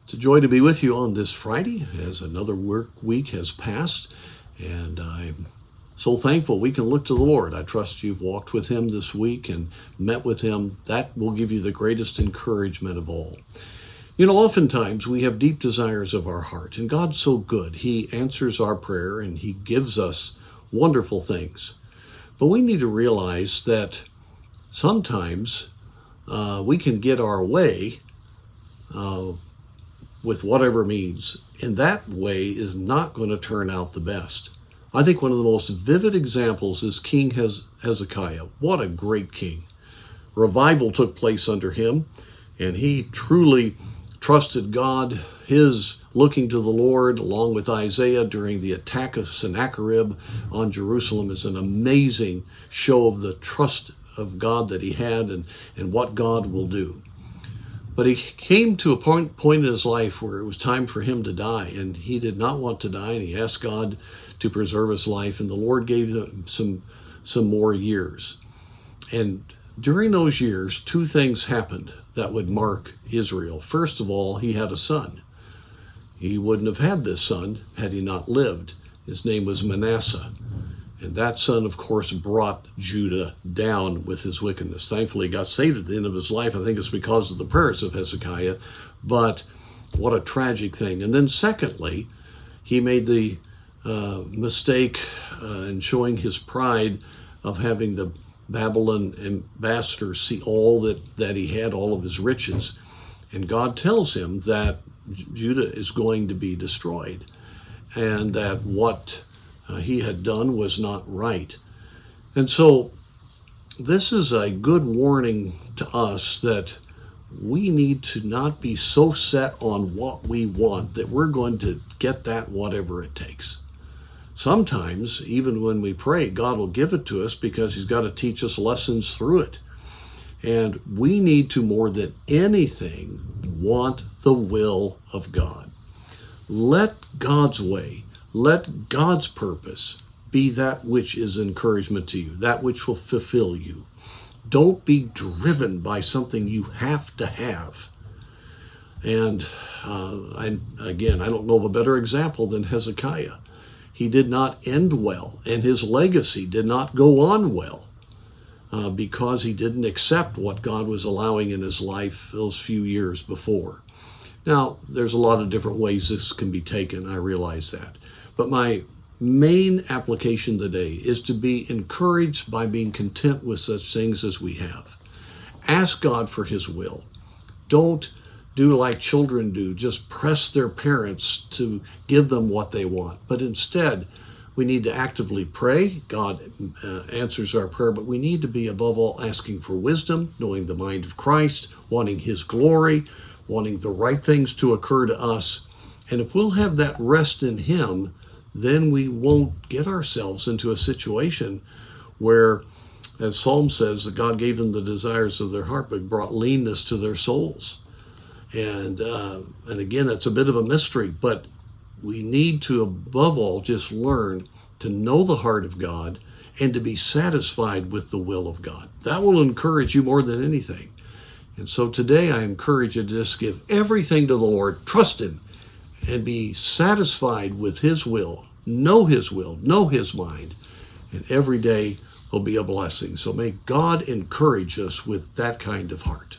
It's a joy to be with you on this Friday as another work week has passed, and I'm so thankful we can look to the Lord. I trust you've walked with Him this week and met with Him. That will give you the greatest encouragement of all. You know, oftentimes we have deep desires of our heart, and God's so good. He answers our prayer and He gives us wonderful things. But we need to realize that sometimes we can get our way with whatever means, and that way is not going to turn out the best. I think one of the most vivid examples is King Hezekiah. What a great king. Revival took place under him, and he truly trusted God. His looking to the Lord, along with Isaiah during the attack of Sennacherib on Jerusalem, is an amazing show of the trust of God that he had and what God will do. But he came to a point in his life where it was time for him to die, and he did not want to die, and he asked God to preserve his life, and the Lord gave him some more years. And during those years, two things happened that would mark Israel. First of all, he had a son. He wouldn't have had this son had he not lived. His name was Manasseh. And that son, of course, brought Judah down with his wickedness. Thankfully, he got saved at the end of his life. I think it's because of the prayers of Hezekiah. But what a tragic thing. And then secondly, he made the mistake in showing his pride of having the Babylon ambassador see all that he had, all of his riches. And God tells him that Judah is going to be destroyed, and that what he had done was not right. And so this is a good warning to us that we need to not be so set on what we want that we're going to get that whatever it takes. Sometimes, even when we pray, God will give it to us because He's got to teach us lessons through it. And we need to, more than anything, want the will of God. Let God's way, let God's purpose be that which is encouragement to you, that which will fulfill you. Don't be driven by something you have to have. And I don't know of a better example than Hezekiah. He did not end well, and his legacy did not go on well because he didn't accept what God was allowing in his life those few years before. Now, there's a lot of different ways this can be taken, I realize that. But my main application today is to be encouraged by being content with such things as we have. Ask God for His will. Don't do like children do, just press their parents to give them what they want. But instead, we need to actively pray. God answers our prayer, but we need to be above all asking for wisdom, knowing the mind of Christ, wanting His glory, wanting the right things to occur to us. And if we'll have that rest in Him, then we won't get ourselves into a situation where, as Psalm says, that God gave them the desires of their heart, but brought leanness to their souls. And again, that's a bit of a mystery, but we need to, above all, just learn to know the heart of God and to be satisfied with the will of God. That will encourage you more than anything. And so today I encourage you to just give everything to the Lord, trust Him, and be satisfied with His will, know His mind, and every day will be a blessing. So may God encourage us with that kind of heart.